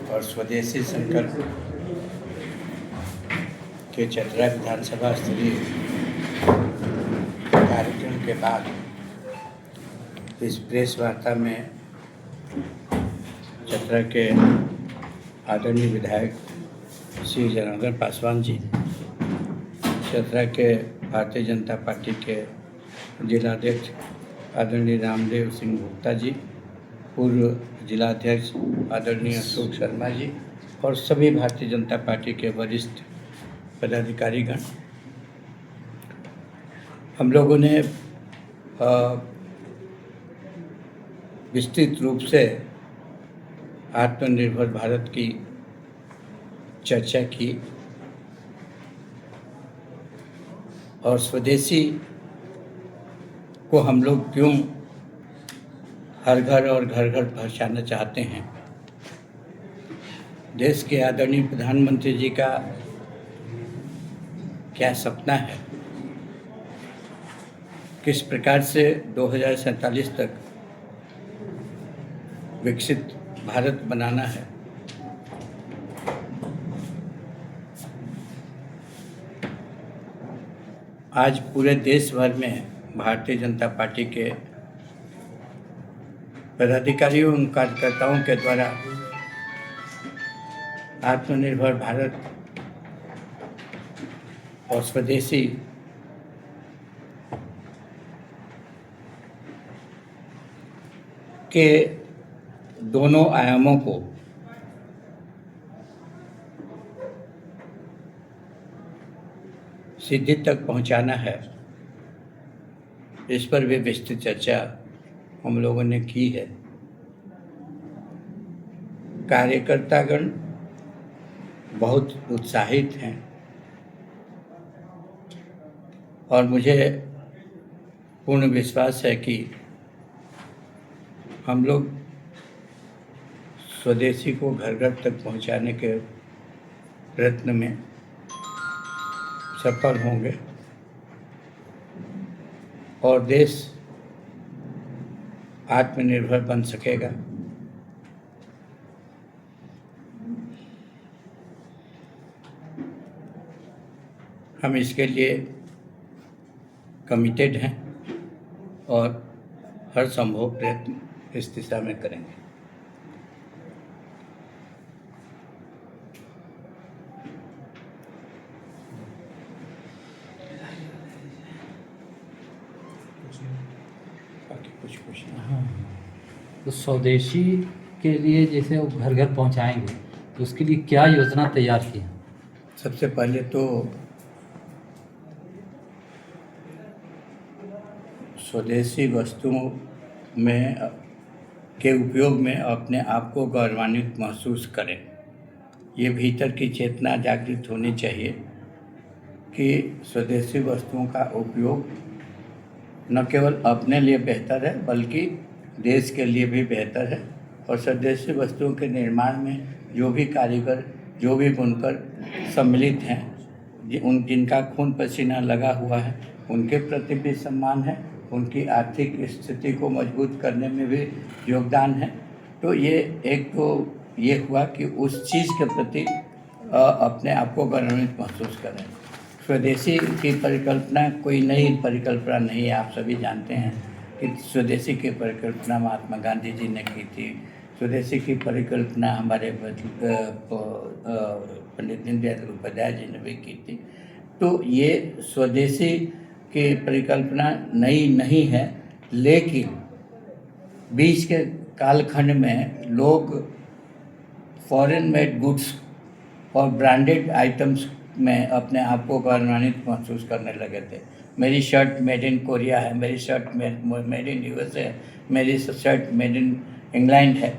और स्वदेशी संकल्प के चतरा विधानसभा स्तरीय कार्यक्रम के बाद इस प्रेस वार्ता में चतरा के आदरणीय विधायक श्री जनार्दन पासवान जी, चतरा के भारतीय जनता पार्टी के जिलाध्यक्ष आदरणीय रामदेव सिंह गुप्ता जी, पूर्व जिलाध्यक्ष आदरणीय अशोक शर्मा जी और सभी भारतीय जनता पार्टी के वरिष्ठ पदाधिकारीगण, हम लोगों ने विस्तृत रूप से आत्मनिर्भर भारत की चर्चा की और स्वदेशी को हम लोग क्यों हर घर और घर घर पहुँचाना चाहते हैं। देश के आदरणीय प्रधानमंत्री जी का क्या सपना है, किस प्रकार से 2047 तक विकसित भारत बनाना है। आज पूरे देश भर में भारतीय जनता पार्टी के पदाधिकारियों एवं कार्यकर्ताओं के द्वारा आत्मनिर्भर भारत और स्वदेशी के दोनों आयामों को सिद्धि तक पहुंचाना है, इस पर भी विस्तृत चर्चा हम लोगों ने की है। कार्यकर्तागण बहुत उत्साहित हैं और मुझे पूर्ण विश्वास है कि हम लोग स्वदेशी को घर घर तक पहुंचाने के प्रयत्न में सफल होंगे और देश आत्मनिर्भर बन सकेगा। हम इसके लिए कमिटेड हैं और हर संभव प्रयत्न इस दिशा में करेंगे। तो स्वदेशी के लिए जैसे वो घर घर पहुंचाएंगे तो उसके लिए क्या योजना तैयार की है? सबसे पहले तो स्वदेशी वस्तुओं में के उपयोग में अपने आप को गौरवान्वित महसूस करें। ये भीतर की चेतना जागृत होनी चाहिए कि स्वदेशी वस्तुओं का उपयोग न केवल अपने लिए बेहतर है बल्कि देश के लिए भी बेहतर है। और स्वदेशी वस्तुओं के निर्माण में जो भी कारीगर, जो भी बुनकर सम्मिलित हैं, जिनका खून पसीना लगा हुआ है, उनके प्रति भी सम्मान है, उनकी आर्थिक स्थिति को मजबूत करने में भी योगदान है। तो ये एक तो ये हुआ कि उस चीज़ के प्रति अपने आप को गौरवान्वित महसूस करें। स्वदेशी की परिकल्पना कोई नई परिकल्पना नहीं है। आप सभी जानते हैं कि स्वदेशी की परिकल्पना महात्मा गांधी जी ने की थी। स्वदेशी की परिकल्पना हमारे पंडित दीनदयाल उपाध्याय जी ने भी की थी। तो ये स्वदेशी की परिकल्पना नई नहीं है, लेकिन बीच के कालखंड में लोग फॉरेन मेड गुड्स और ब्रांडेड आइटम्स में अपने आप को गौरवान्वित महसूस करने लगे थे। मेरी शर्ट मेड इन कोरिया है, मेरी शर्ट मेड इन यूएसए है, मेरी शर्ट मेड इन इंग्लैंड है।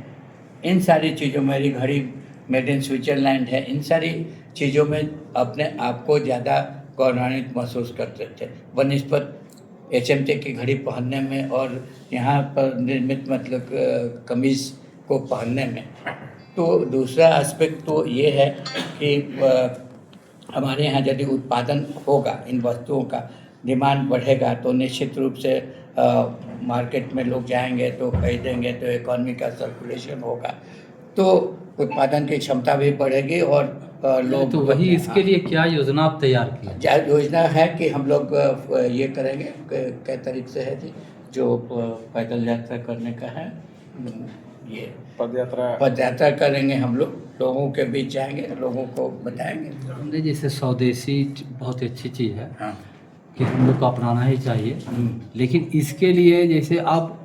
इन सारी चीज़ों, मेरी घड़ी मेड इन स्विट्ज़रलैंड है। इन सारी चीज़ों में अपने आप को ज़्यादा गौरवान्वित महसूस करते थे बनिस्बत HMT की घड़ी पहनने में और यहाँ पर निर्मित मतलब कमीज़ को पहनने में। तो दूसरा एस्पेक्ट तो ये है कि हमारे यहाँ यदि उत्पादन होगा इन वस्तुओं का, डिमांड बढ़ेगा तो निश्चित रूप से मार्केट में लोग जाएंगे तो खरीदेंगे तो इकॉनमी का सर्कुलेशन होगा, तो उत्पादन की क्षमता भी बढ़ेगी और लोग तो वही इसके लिए क्या योजना आप तैयार किए? योजना है कि हम लोग ये करेंगे कै तारीख से है जी, जो पैदल यात्रा करने का है, ये पद यात्रा करेंगे हम लोग, लोगों के बीच जाएंगे, लोगों को बताएंगे। हमने जैसे स्वदेशी बहुत अच्छी चीज़ है हाँ। कि हम लोग को अपनाना ही चाहिए, लेकिन इसके लिए जैसे आप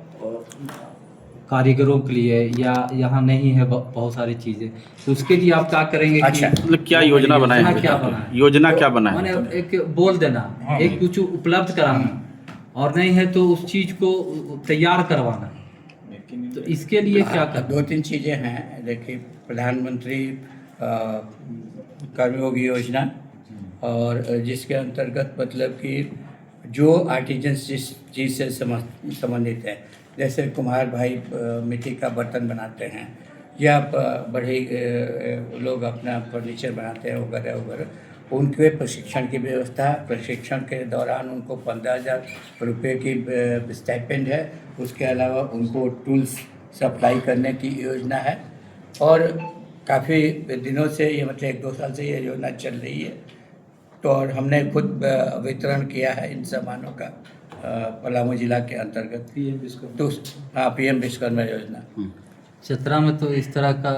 कारीगरों के लिए या यहाँ नहीं है बहुत सारी चीज़ें, तो उसके लिए आप क्या करेंगे? अच्छा, मतलब क्या योजना बनाए हैं? क्या बनाए? योजना क्या बनाए माने हैं? एक बोल देना, एक कुछ उपलब्ध कराना, और नहीं है तो उस चीज़ को तैयार करवाना, तो इसके लिए क्या करना? 2-3 चीज़ें हैं। देखिए, प्रधानमंत्री कर्मयोगी योजना, और जिसके अंतर्गत मतलब कि जो आर्टिजन्स जिस चीज़ से संबंधित है, जैसे कुम्हार भाई मिट्टी का बर्तन बनाते हैं, या बड़े लोग अपना फर्नीचर बनाते हैं वगैरह वगैरह, उनके प्रशिक्षण की व्यवस्था, प्रशिक्षण के दौरान उनको 15,000 रुपये की स्टाइपेंड है। उसके अलावा उनको टूल्स सप्लाई करने की योजना है, और काफ़ी दिनों से ये मतलब 1-2 साल से ये योजना चल रही है। तो और हमने खुद वितरण किया है इन सामानों का पलामू जिला के अंतर्गत। तो हाँ, PM विश्वकर्मा योजना। चतरा में तो इस तरह का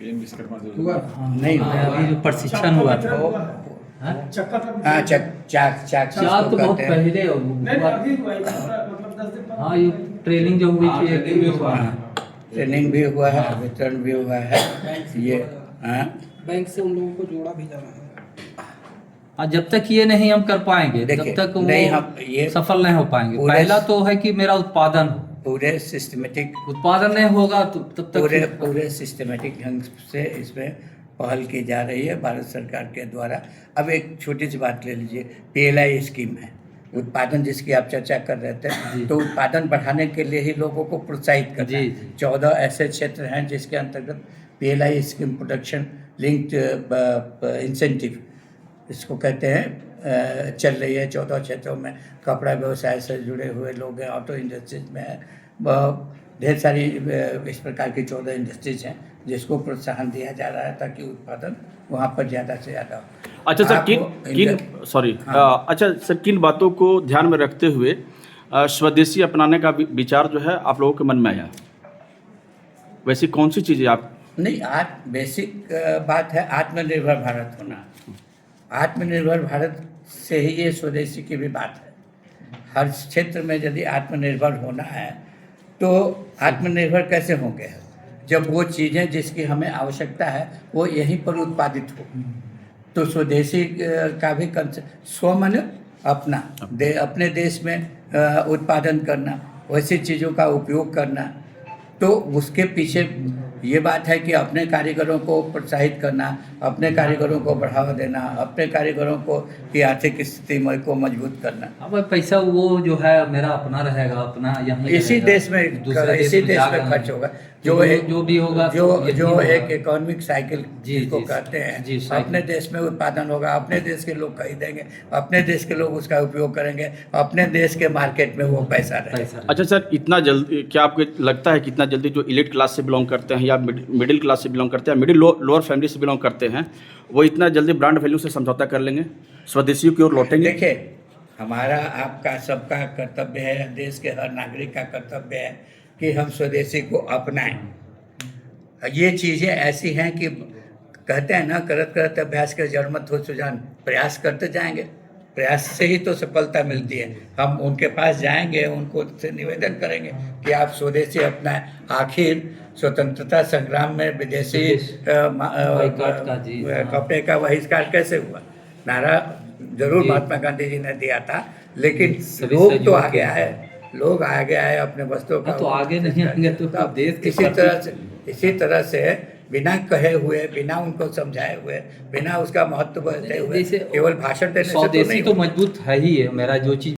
हुआ नहीं हुआ, अभी जो प्रशिक्षण हुआ था, हाँ? हाँ, चाक चार तो बहुत पहले हाँ, ये ट्रेनिंग जो हुई थी एक दिन हुआ है, ट्रेनिंग भी हुआ है, वितरण भी हुआ है ये। हाँ, बैंक से उन लोगों को जोड़ा भी जा रहा है। जब तक ये नहीं हम कर पाएंगे तब देखिए, तक नहीं, वो हम ये सफल नहीं हो पाएंगे। पूरे- पहला तो है कि मेरा उत्पादन हो, पूरे सिस्टमेटिक उत्पादन नहीं होगा तो तब तक पूरे सिस्टमेटिक ढंग से इसमें पहल की जा रही है भारत सरकार के द्वारा। अब एक छोटी सी बात ले लीजिए, PLI स्कीम है, उत्पादन जिसकी आप चर्चा कर रहे थे, तो उत्पादन बढ़ाने के लिए ही लोगों को प्रोत्साहित करना है। 14 ऐसे क्षेत्र हैं जिसके अंतर्गत PLI scheme, production linked incentive इसको कहते हैं, चल रही है 14 क्षेत्रों में। कपड़ा व्यवसाय से जुड़े हुए लोग हैं, ऑटो इंडस्ट्रीज में है, ढेर सारी इस प्रकार की 14 इंडस्ट्रीज हैं जिसको प्रोत्साहन दिया जा रहा है ताकि उत्पादन वहाँ पर ज़्यादा से ज़्यादा हो। अच्छा सर, अच्छा सर, किन बातों को ध्यान में रखते हुए स्वदेशी अपनाने का विचार जो है आप लोगों के मन में आया? वैसी कौन सी चीज़ें आप? नहीं, आज बेसिक बात है आत्मनिर्भर भारत होना। आत्मनिर्भर भारत से ही ये स्वदेशी की भी बात है। हर क्षेत्र में यदि आत्मनिर्भर होना है तो आत्मनिर्भर कैसे होंगे? जब वो चीज़ें जिसकी हमें आवश्यकता है वो यहीं पर उत्पादित हो। तो स्वदेशी का भी स्व मन अपना अपने देश में उत्पादन करना, वैसी चीज़ों का उपयोग करना, तो उसके पीछे ये बात है कि अपने कारीगरों को प्रोत्साहित करना, अपने कारीगरों को बढ़ावा देना, अपने कारीगरों को की आर्थिक स्थिति को मजबूत करना। अब पैसा वो जो है मेरा अपना रहेगा, अपना यहाँ इसी देश में खर्च होगा, जो भी होगा, जो एक इकोनॉमिक साइकिल जिसको कहते हैं, अपने देश में उत्पादन होगा, अपने देश के लोग खरीदेंगे, अपने देश के लोग उसका उपयोग करेंगे, अपने देश के मार्केट में वो पैसा रहेगा। अच्छा सर, इतना जल्दी क्या आपको लगता है कि इतना जल्दी जो एलीट क्लास से बिलोंग करते हैं या मिडिल क्लास से बिलोंग करते हैं, मिडिल लोअर फैमिली से बिलोंग करते हैं, वो इतना जल्दी ब्रांड वैल्यू से समझौता कर लेंगे, स्वदेशी की ओर लौटेंगे? देखिए, हमारा आपका सबका कर्तव्य है, देश के हर नागरिक का कर्तव्य है कि हम स्वदेशी को अपनाएं। ये चीज़ें ऐसी हैं कि कहते हैं ना, करत करत अभ्यास के जड़ मत हो सुजान। प्रयास करते जाएंगे, प्रयास से ही तो सफलता मिलती है। हम उनके पास जाएंगे, उनको से निवेदन करेंगे कि आप स्वदेशी अपनाएं। आखिर स्वतंत्रता संग्राम में विदेशी कपड़े का बहिष्कार कैसे हुआ? नारा जरूर महात्मा गांधी जी ने दिया था, लेकिन लोग तो आगे आए, लोग आगे आए अपने वस्तुओं का। तो आगे नहीं आएंगे तो देश के इसी तरह से बिना कहे हुए, बिना उनको समझाए हुए, बिना उसका महत्व बताए हुए केवल भाषण देने से तो नहीं। स्वदेशी तो मजबूत है ही है। मेरा जो चीज़